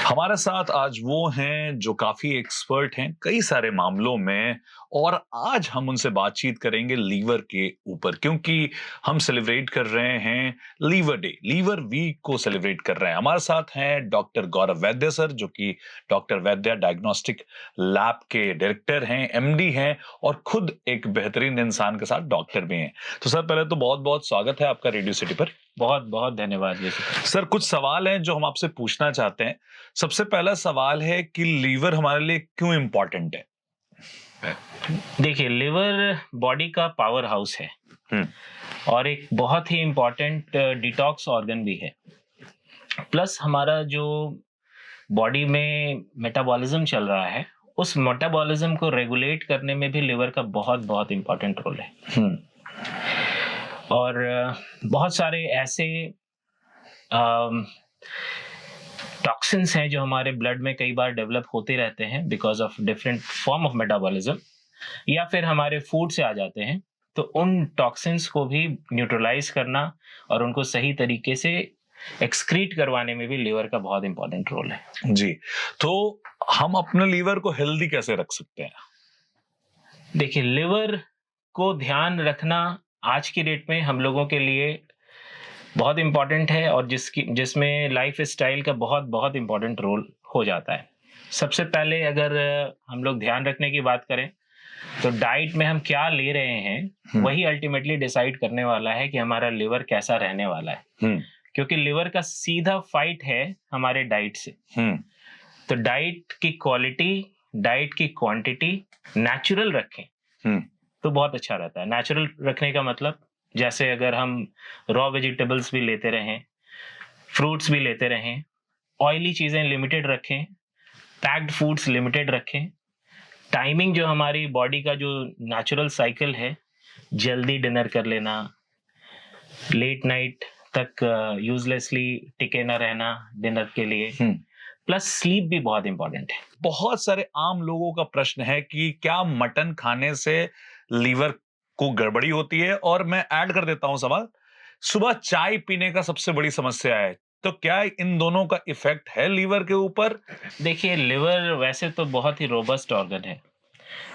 हमारे साथ आज वो हैं जो काफ़ी एक्सपर्ट हैं कई सारे मामलों में और आज हम उनसे बातचीत करेंगे लीवर के ऊपर क्योंकि हम सेलिब्रेट कर रहे हैं लीवर डे, लीवर वीक को सेलिब्रेट कर रहे हैं। हमारे साथ हैं डॉक्टर गौरव वैद्य सर जो कि डॉक्टर वैद्य डायग्नोस्टिक लैब के डायरेक्टर हैं, एमडी हैं और खुद एक बेहतरीन इंसान के साथ डॉक्टर भी हैं। तो सर पहले तो बहुत-बहुत स्वागत है आपका रेडियो सिटी पर। बहुत बहुत धन्यवाद जी। सर कुछ सवाल हैं जो हम आपसे पूछना चाहते हैं। सबसे पहला सवाल है कि लीवर हमारे लिए क्यों इम्पोर्टेंट है? देखिए, लिवर बॉडी का पावर हाउस है और एक बहुत ही इम्पोर्टेंट डिटॉक्स ऑर्गन भी है। प्लस हमारा जो बॉडी में मेटाबॉलिज्म चल रहा है, उस मेटाबॉलिज्म को रेगुलेट करने में भी लिवर का बहुत बहुत इम्पोर्टेंट रोल है। और बहुत सारे ऐसे टॉक्सिन्स हैं जो हमारे ब्लड में कई बार डेवलप होते रहते हैं because of different form of metabolism, या फिर हमारे फूड से आ जाते हैं। तो उन टॉक्सिन्स को भी न्यूट्रलाइज करना और उनको सही तरीके से एक्सक्रीट करवाने में भी लिवर का बहुत इंपॉर्टेंट रोल है जी। तो हम अपने लीवर को हेल्दी कैसे रख सकते हैं? देखिए, लिवर को ध्यान रखना आज की डेट में हम लोगों के लिए बहुत इम्पॉर्टेंट है और जिसमें लाइफ स्टाइल का बहुत बहुत इम्पॉर्टेंट रोल हो जाता है। सबसे पहले अगर हम लोग ध्यान रखने की बात करें तो डाइट में हम क्या ले रहे हैं वही अल्टीमेटली डिसाइड करने वाला है कि हमारा लिवर कैसा रहने वाला है। क्योंकि लिवर का सीधा फाइट है हमारे डाइट से। तो डाइट की क्वालिटी, डाइट की क्वांटिटी नेचुरल रखें तो बहुत अच्छा रहता है। नेचुरल रखने का मतलब जैसे अगर हम रॉ वेजिटेबल्स भी लेते रहें, फ्रूट्स भी लेते रहें, ऑयली चीज़ें लिमिटेड रखें, पैक्ड फूड्स लिमिटेड रखें, टाइमिंग जो हमारी बॉडी का जो नेचुरल साइकिल है, जल्दी डिनर कर लेना, लेट नाइट तक यूजलेसली टिके ना रहना डिनर के लिए, प्लस स्लीप भी बहुत इंपॉर्टेंट है। बहुत सारे आम लोगों का प्रश्न है कि क्या मटन खाने से लीवर को गड़बड़ी होती है? और मैं ऐड कर देता हूं सवाल, सुबह चाय पीने का सबसे बड़ी समस्या है, तो क्या इन दोनों का इफेक्ट है लीवर के ऊपर? देखिए, लिवर वैसे तो बहुत ही रोबस्ट ऑर्गन है।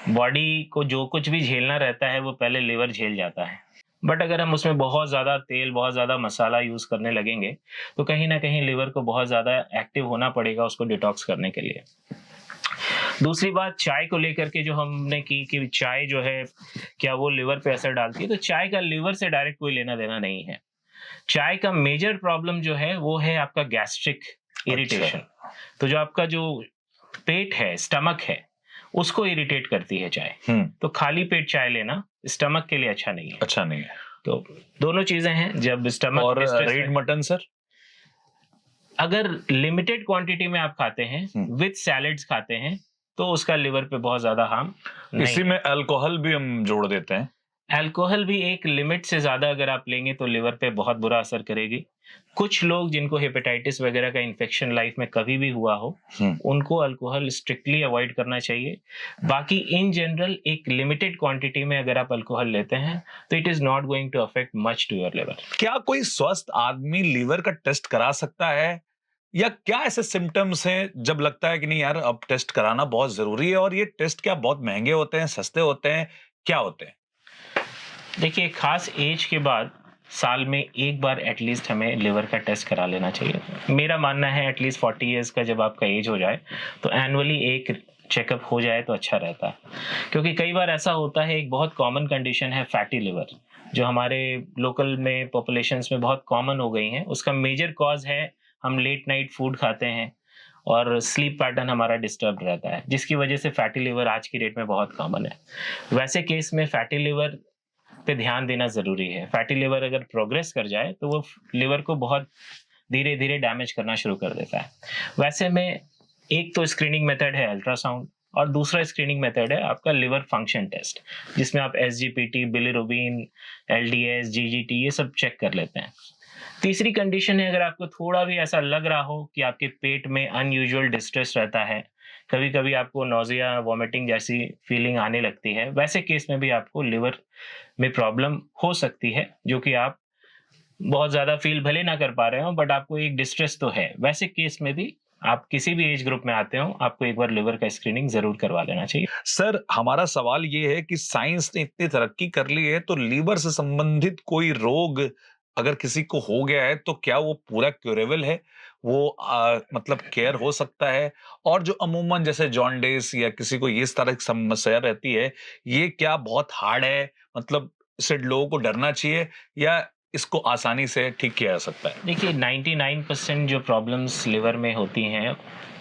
बॉडी को जो कुछ भी झेलना रहता है वो पहले लिवर झेल जाता है। बट अगर हम उसमें बहुत ज़्यादा तेल, बहुत ज़्यादा मसाला यूज़ करने लगेंगे तो कहीं ना कहीं लिवर को बहुत ज़्यादा एक्टिव होना पड़ेगा उसको डिटॉक्स करने के लिए। दूसरी बात, चाय को लेकर के जो हमने की कि चाय जो है क्या वो लिवर पे असर डालती है, तो चाय का लिवर से डायरेक्ट कोई लेना देना नहीं है। चाय का मेजर प्रॉब्लम जो है वो है आपका गैस्ट्रिक इरिटेशन। तो जो आपका जो पेट है, स्टमक है, उसको इरिटेट करती है चाय। तो खाली पेट चाय लेना स्टमक के लिए अच्छा नहीं है। अच्छा नहीं है। तो दोनों चीजें हैं। जब स्टमक और रेड मटन सर, अगर लिमिटेड क्वांटिटी में आप खाते हैं विद सैलेड्स खाते हैं तो उसका लिवर पे बहुत ज्यादा हार्म नहीं। इसी में अल्कोहल भी हम जोड़ देते हैं। अल्कोहल भी एक लिमिट से ज्यादा अगर आप लेंगे तो लिवर पे बहुत बुरा असर करेगी। कुछ लोग जिनको हेपेटाइटिस वगैरह का इन्फेक्शन लाइफ में कभी भी हुआ हो, उनको अल्कोहल स्ट्रिक्टली अवॉइड करना चाहिए। बाकी इन जनरल एक लिमिटेड क्वांटिटी में अगर आप अल्कोहल लेते हैं तो it is not going to affect much to your liver. क्या कोई स्वस्थ आदमी लीवर का टेस्ट करा सकता है, या क्या ऐसे सिम्टम्स हैं जब लगता है कि नहीं यार अब टेस्ट कराना बहुत जरूरी है? और ये टेस्ट क्या बहुत महंगे होते हैं, सस्ते होते हैं, क्या होते हैं? देखिए, खास एज के बाद साल में एक बार एटलीस्ट हमें लिवर का टेस्ट करा लेना चाहिए। मेरा मानना है एटलीस्ट 40 इयर्स का जब आपका एज हो जाए तो एनुअली एक चेकअप हो जाए तो अच्छा रहता है। क्योंकि कई बार ऐसा होता है, एक बहुत कॉमन कंडीशन है फैटी लिवर, जो हमारे लोकल में पॉपुलेशंस में बहुत कॉमन हो गई है। उसका मेजर कॉज है हम लेट नाइट फूड खाते हैं और स्लीप पैटर्न हमारा डिस्टर्ब रहता है, जिसकी वजह से फैटी लिवर आज की डेट में बहुत कॉमन है। वैसे केस में फैटी लिवर पे ध्यान देना जरूरी है। फैटी लिवर अगर प्रोग्रेस कर जाए तो वो लिवर को बहुत धीरे धीरे डैमेज करना शुरू कर देता है। वैसे में एक तो स्क्रीनिंग मेथड है अल्ट्रासाउंड और दूसरा स्क्रीनिंग मेथड है आपका लिवर फंक्शन टेस्ट, जिसमें आप एसजीपीटी, बिलिरुबिन, एलडीएस, जीजीटी ये सब चेक कर लेते हैं। तीसरी कंडीशन है, अगर आपको थोड़ा भी ऐसा लग रहा हो कि आपके पेट में अनयूजुअल डिस्ट्रेस रहता है, कभी कभी आपको नोजिया, वॉमिटिंग जैसी फीलिंग आने लगती है, वैसे केस में भी आपको लिवर में प्रॉब्लम हो सकती है, जो कि आप बहुत ज्यादा फील भले ना कर पा रहे हो बट आपको एक डिस्ट्रेस तो है। वैसे केस में भी आप किसी भी एज ग्रुप में आते हो, आपको एक बार लिवर का स्क्रीनिंग जरूर करवा लेना चाहिए। सर, हमारा सवाल ये है कि साइंस ने इतनी तरक्की कर ली है, तो लीवर से संबंधित कोई रोग अगर किसी को हो गया है, तो क्या वो पूरा क्यूरेबल है? वो मतलब केयर हो सकता है? और जो अमूमन जैसे जॉन्डिस या किसी को ये इस तरह की समस्या रहती है, ये क्या बहुत हार्ड है? मतलब इससे लोगों को डरना चाहिए या इसको आसानी से ठीक किया जा सकता है? देखिए 99% जो प्रॉब्लम्स लिवर में होती हैं,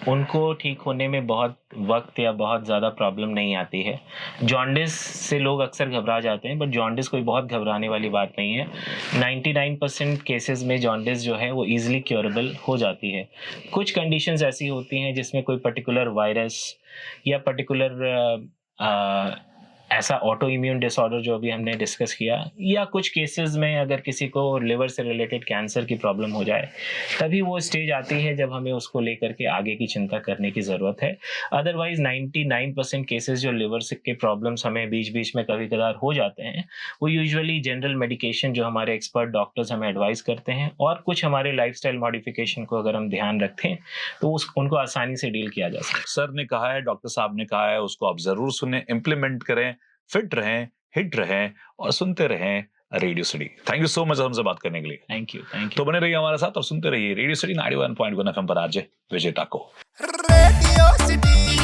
उनको ठीक होने में बहुत वक्त या बहुत ज़्यादा प्रॉब्लम नहीं आती है। जॉन्डिस से लोग अक्सर घबरा जाते हैं, बट जॉन्डिस कोई बहुत घबराने वाली बात नहीं है। 99% केसेस में जॉन्डिस जो है वो ईजिली क्योरेबल हो जाती है। कुछ कंडीशंस ऐसी होती हैं जिसमें कोई पर्टिकुलर वायरस या पर्टिकुलर ऐसा ऑटो इम्यून डिसऑर्डर जो अभी हमने डिस्कस किया, या कुछ केसेस में अगर किसी को लिवर से रिलेटेड कैंसर की प्रॉब्लम हो जाए, तभी वो स्टेज आती है जब हमें उसको लेकर के आगे की चिंता करने की ज़रूरत है। अदरवाइज 99% केसेस जो लिवर से के प्रॉब्लम्स हमें बीच बीच में कभी कभार हो जाते हैं, वो यूजुअली जनरल मेडिकेशन जो हमारे एक्सपर्ट डॉक्टर्स हमें एडवाइस करते हैं, और कुछ हमारे लाइफस्टाइल मॉडिफिकेशन को अगर हम ध्यान रखें तो उनको आसानी से डील किया जा सकता है। सर ने कहा है, डॉक्टर साहब ने कहा है, उसको आप जरूर सुने, इम्प्लीमेंट करें, फिट रहें, हिट रहें और सुनते रहें radio city. Thank you so much हमसे बात करने के लिए। Thank you. तो बने रहिए हमारे साथ और सुनते रहिए रेडियो सिटी 91.1 FM पर। आज विजय टाको रेडियो सिटी